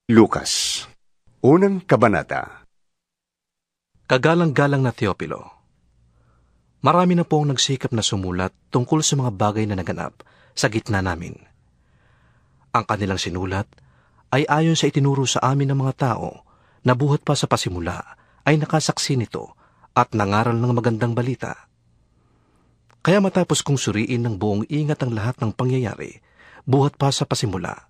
Lucas, unang kabanata. Kagalang-galang na Teopilo, marami na pong nagsikap na sumulat tungkol sa mga bagay na naganap sa gitna namin. Ang kanilang sinulat ay ayon sa itinuro sa amin ng mga tao na buhat pa sa pasimula ay nakasaksi nito at nangaral ng magandang balita. Kaya matapos kong suriin ng buong ingat ang lahat ng pangyayari, buhat pa sa pasimula,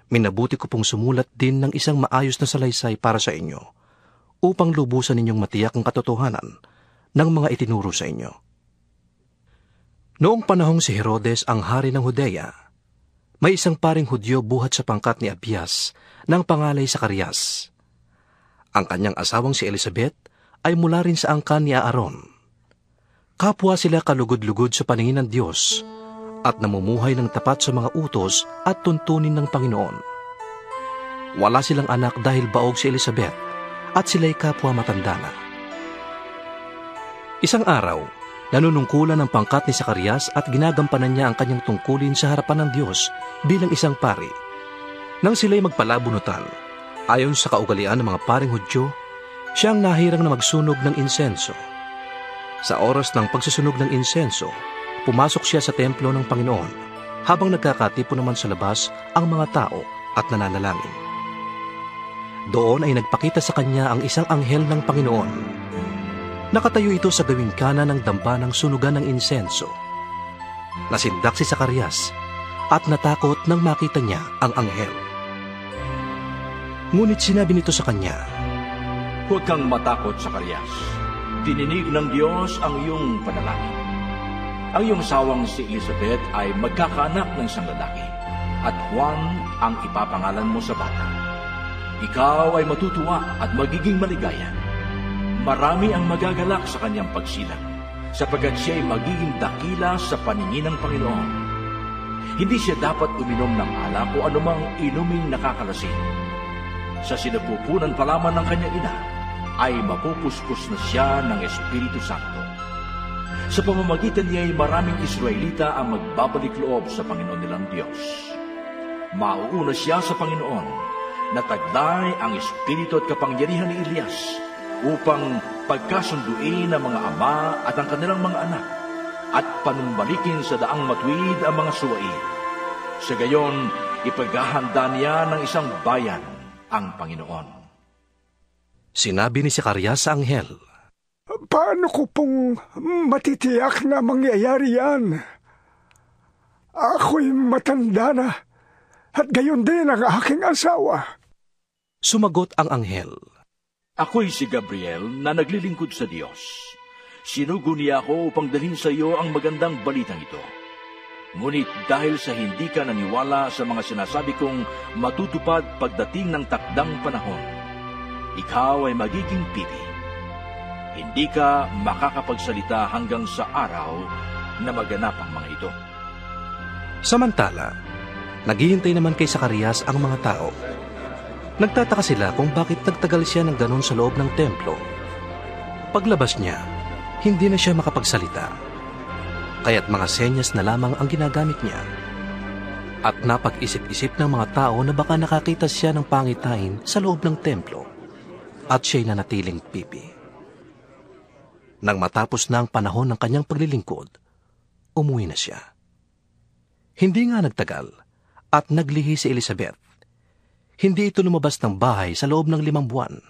minabuti ko pong sumulat din ng isang maayos na salaysay para sa inyo, upang lubusan ninyong matiyak ang katotohanan ng mga itinuro sa inyo. Noong panahong si Herodes ang hari ng Judea, may isang paring Hudyo buhat sa pangkat ni Abias ng pangalay Zacarias. Ang kanyang asawang si Elizabeth ay mula rin sa angkan ni Aaron. Kapwa sila kalugod-lugod sa paningin ng Diyos at namumuhay ng tapat sa mga utos at tuntunin ng Panginoon. Wala silang anak dahil baog si Elizabeth at sila'y kapwa matanda na. Isang araw, nanunungkulan ang pangkat ni Zacarias at ginagampanan niya ang kanyang tungkulin sa harapan ng Diyos bilang isang pari. Nang sila'y magpalabunutan, ayon sa kaugalian ng mga paring Hudyo, siyang nahirang na magsunog ng insenso. Sa oras ng pagsusunog ng insenso, pumasok siya sa templo ng Panginoon, habang nagkakatipon naman sa labas ang mga tao at nananalangin. Doon ay nagpakita sa kanya ang isang anghel ng Panginoon. Nakatayo ito sa gawing kanan ng damba ng sunugan ng insenso. Nasindak si Zacarias at natakot nang makita niya ang anghel. Ngunit sinabi nito sa kanya, "Huwag kang matakot, Zacarias. Dininig ng Diyos ang iyong panalangin. Ang iyong sawang si Elizabeth ay magkakaanak ng isang lalaki, at Juan ang ipapangalan mo sa bata. Ikaw ay matutuwa at magiging maligaya. Marami ang magagalak sa kanyang pagsilang, sapagkat siya ay magiging dakila sa paningin ng Panginoon. Hindi siya dapat uminom ng alak o anumang inuming nakakalasing. Sa sinapupunan pa lamang ng kanyang ina, ay mapupuspos na siya ng Espiritu Santo. Sa pamamagitan niya ay maraming Israelita ang magbabalik loob sa Panginoon nilang Diyos. Mauuna siya sa Panginoon na taglay ang Espiritu at kapangyarihan ni Elias upang pagkasunduin ang mga ama at ang kanilang mga anak at panumbalikin sa daang matuwid ang mga suwain. Sa gayon, ipaghahanda niya ng isang bayan ang Panginoon." Sinabi ni Zacarias sa anghel, "Paano ko pong matitiyak na mangyayari yan? Ako'y matanda na, at gayon din ang aking asawa." Sumagot ang anghel, "Ako'y si Gabriel na naglilingkod sa Diyos. Sinugo niya ako upang dalhin sa iyo ang magandang balitang ito. Ngunit dahil sa hindi ka naniwala sa mga sinasabi kong matutupad pagdating ng takdang panahon, ikaw ay magiging pipi. Hindi ka makakapagsalita hanggang sa araw na maganap ang mga ito." Samantala, naghihintay naman kay Zacarias ang mga tao. Nagtataka sila kung bakit nagtagal siya ng ganon sa loob ng templo. Paglabas niya, hindi na siya makapagsalita, kaya't mga senyas na lamang ang ginagamit niya. At napag-isip-isip ng mga tao na baka nakakita siya ng pangitain sa loob ng templo, at siya'y nanatiling pipi. Nang matapos na ang panahon ng kanyang paglilingkod, umuwi na siya. Hindi nga nagtagal, at naglihi si Elizabeth. Hindi ito lumabas ng bahay sa loob ng 5 buwan.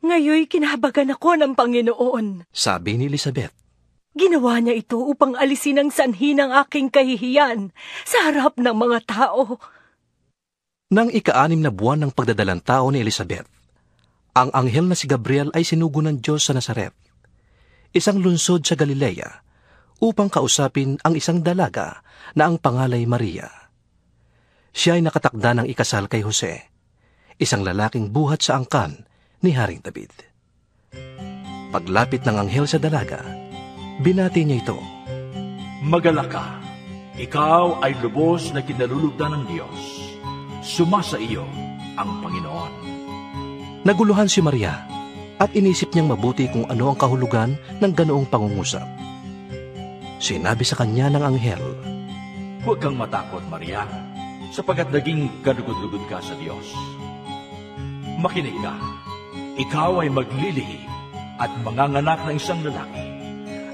"Ngayoy kinahabagan ako ng Panginoon," sabi ni Elizabeth. "Ginawa niya ito upang alisin ang sanhi ng aking kahihiyan sa harap ng mga tao." Nang ika-6 na buwan ng pagdadalang tao ni Elizabeth, ang anghel na si Gabriel ay sinugo ng Diyos sa Nazaret, isang lungsod sa Galilea, upang kausapin ang isang dalaga na ang pangalay Maria. Siya ay nakatakda ng ikasal kay Jose, isang lalaking buhat sa angkan ni Haring David. Paglapit ng anghel sa dalaga, binati niya ito, "Magalak ka, ikaw ay lubos na kinalulugdan ng Diyos. Sumasa iyo ang Panginoon." Naguluhan si Maria at inisip niyang mabuti kung ano ang kahulugan ng ganoong pangungusap. Sinabi sa kanya ng anghel, "Huwag kang matakot, Maria. sapagkat naging kalugod-lugod ka sa Diyos. Makinig ka, ikaw ay maglilihi at manganganak ng isang lalaki,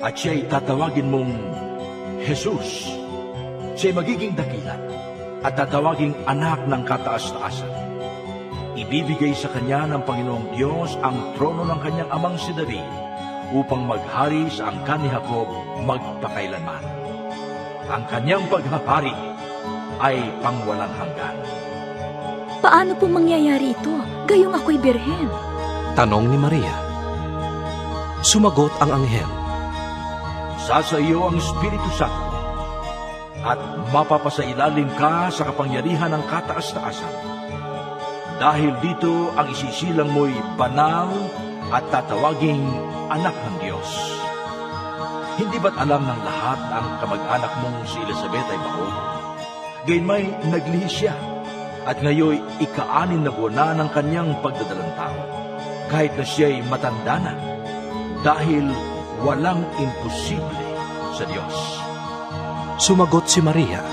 at siya'y tatawagin mong Jesus. Siya'y magiging dakila at tatawaging anak ng kataas-taasan. Ibibigay sa kanya ng Panginoong Diyos ang trono ng kanyang amang si David upang maghari sa angkan ni Jacob magpakailanman. Ang kanyang paghahari ay pangwalang hanggan. Paano po mangyayari ito? Gayong ako'y birhen. Tanong ni Maria. Sumagot ang anghel. Sasa iyo ang Espiritu Santo at mapapasailalim ka sa kapangyarihan ng kataas-taasan. Dahil dito ang isisilang mo'y banal at tatawaging anak ng Diyos. Hindi ba't alam ng lahat na ang kamag-anak mong si Elizabeth ay baon? Gayunmay naglihi siya at ngayon ika-6 na buwan na ng kanyang pagdadalang tao, kahit na siya'y matanda na, dahil walang imposible sa Diyos. Sumagot si Maria.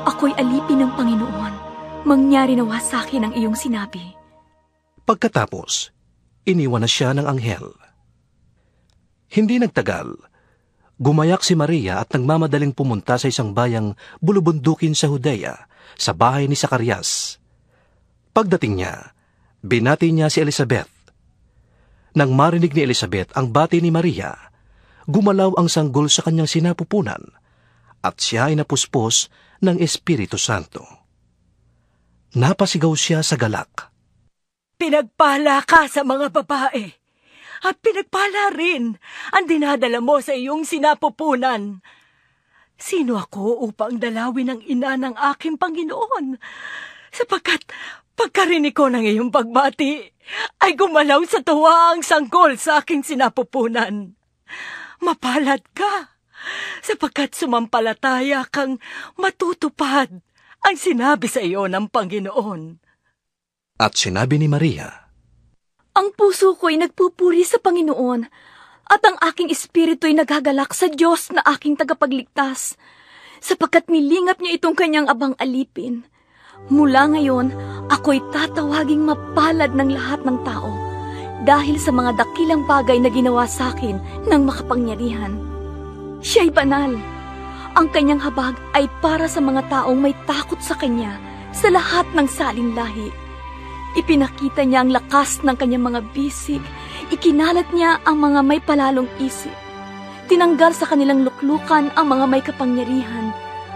Ako'y alipin ng Panginoon. Mangyari nawa sa akin ang iyong sinabi. Pagkatapos, iniwan na siya ng anghel. Hindi nagtagal, gumayak si Maria at nagmamadaling pumunta sa isang bayang bulubundukin sa Judea, sa bahay ni Zacarias. Pagdating niya, binati niya si Elizabeth. Nang marinig ni Elizabeth ang bati ni Maria, gumalaw ang sanggol sa kanyang sinapupunan, at siya ay napuspos ng Espiritu Santo. Napasigaw siya sa galak. Pinagpala ka sa mga babae, at pinagpala rin ang dinadala mo sa iyong sinapupunan. Sino ako upang dalawin ang ina ng aking Panginoon? Sapagkat pagkarinig ko ng iyong pagbati, ay gumalaw sa tuwa ang sanggol sa aking sinapupunan. Mapalad ka, sapagkat sumampalataya kang matutupad ang sinabi sa iyo ng Panginoon. At sinabi ni Maria, Ang puso ko'y nagpupuri sa Panginoon, at ang aking espiritu'y nagagalak sa Diyos na aking tagapagligtas, sapagkat nilingap niya itong kanyang abang alipin. Mula ngayon, ako'y tatawaging mapalad ng lahat ng tao, dahil sa mga dakilang bagay na ginawa sa akin ng makapangyarihan. Siya'y banal. Ang kanyang habag ay para sa mga taong may takot sa kanya, sa lahat ng salin lahi. Ipinakita niya ang lakas ng kanyang mga bisig, ikinalat niya ang mga may palalong isip. Tinanggal sa kanilang luklukan ang mga may kapangyarihan,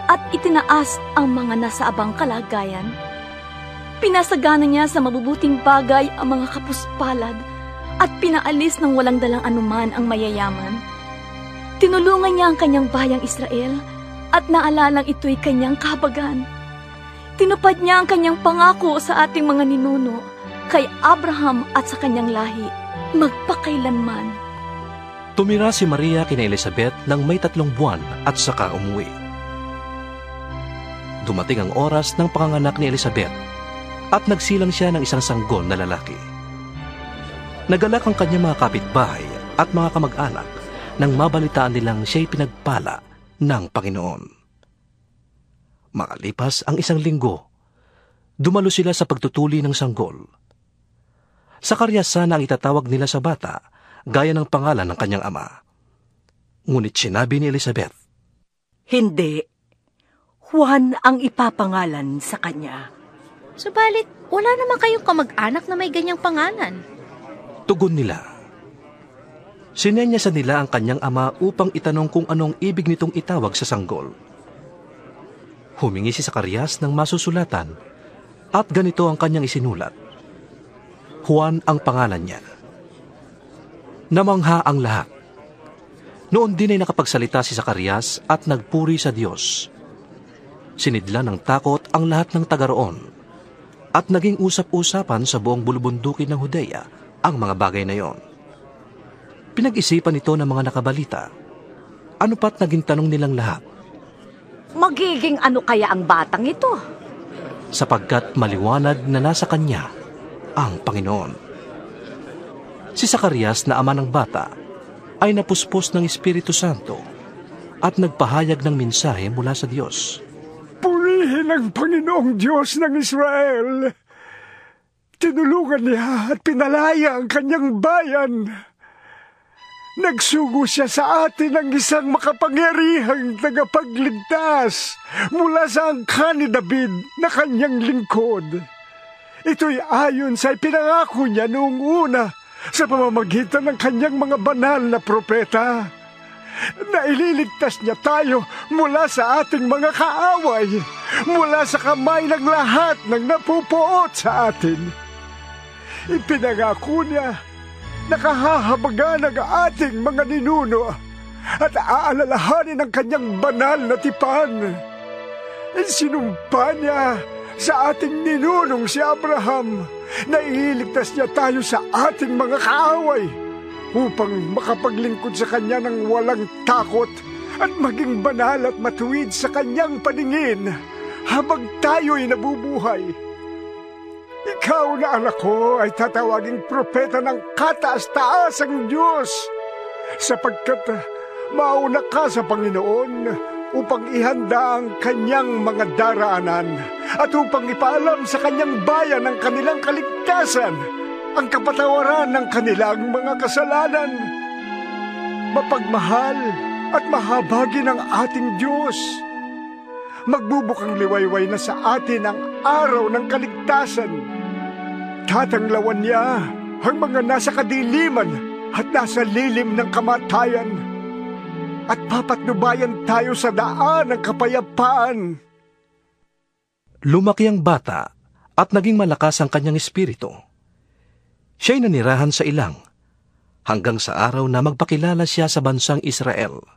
at itinaas ang mga nasa abang kalagayan. Pinasagana niya sa mabubuting bagay ang mga kapuspalad, at pinaalis ng walang dalang anuman ang mayayaman. Tinulungan niya ang kanyang bayang Israel, at naalalang ito'y kanyang kahabagan. Tinupad niya ang kanyang pangako sa ating mga ninuno, kay Abraham at sa kanyang lahi, magpakailanman. tumira si Maria kina Elizabeth ng may 3 buwan at saka umuwi. Dumating ang oras ng panganganak ni Elizabeth at nagsilang siya ng isang sanggol na lalaki. Nagalak ang kanyang mga kapitbahay at mga kamag-anak nang mabalitaan nilang siya'y pinagpala ng Panginoon. Makalipas ang 1 linggo, dumalo sila sa pagtutuli ng sanggol. Zacarias sana ang itatawag nila sa bata, gaya ng pangalan ng kanyang ama. Ngunit sinabi ni Elizabeth, Hindi. Juan ang ipapangalan sa kanya. Subalit, wala naman kayong kamag-anak na may ganyang pangalan. Tugon nila. Sinenyasan nila ang kanyang ama upang itanong kung anong ibig nitong itawag sa sanggol. Humingi si Zacarias ng masusulatan at ganito ang kanyang isinulat. Juan ang pangalan niya. Namangha ang lahat. Noon din ay nakapagsalita si Zacarias at nagpuri sa Diyos. Sinidla ng takot ang lahat ng taga-roon at naging usap-usapan sa buong bulubundukin ng Judea ang mga bagay na iyon. Pinag-isipan ito ng mga nakabalita. Ano pat naging tanong nilang lahat? Magiging ano kaya ang batang ito? Sapagkat maliwanag na nasa kanya ang Panginoon. Si Zacarias na ama ng bata ay napuspos ng Espiritu Santo at nagpahayag ng mensahe mula sa Diyos. Purihin bilang Panginoong Diyos ng Israel. Tinulungan niya at pinalaya ang kanyang bayan. Nagsugo siya sa atin ng isang makapangyarihang tagapagligtas mula sa angkan ni David na kanyang lingkod. Ito'y ayon sa ipinangako niya noong una sa pamamagitan ng kanyang mga banal na propeta. Naililigtas niya tayo mula sa ating mga kaaway, mula sa kamay ng lahat ng napupuot sa atin. Ipinangako niya nakahahabagan ang ating mga ninuno at aalalahanin ang kanyang banal na tipan. Sinumpa niya sa ating ninunong si Abraham na ililigtas niya tayo sa ating mga kaaway upang makapaglingkod sa kanya ng walang takot at maging banal at matuwid sa kanyang paningin habang tayo'y nabubuhay. Ikaw na anak ko ay tatawaging propeta ng kataas-taasang Diyos, sapagkat mauna ka sa Panginoon upang ihanda ang kanyang mga daraanan at upang ipaalam sa kanyang bayan ang kanilang kaligtasan, ang kapatawaran ng kanilang mga kasalanan. Mapagmahal at mahabagi ng ating Diyos. Magbubukang liwayway na sa atin ang araw ng kaligtasan. Tatanglawan niya ang mga nasa kadiliman at nasa lilim ng kamatayan. At papatnubayan tayo sa daan ng kapayapaan. Lumaki ang bata at naging malakas ang kanyang espiritu. Siya'y nanirahan sa ilang hanggang sa araw na magpakilala siya sa bansang Israel.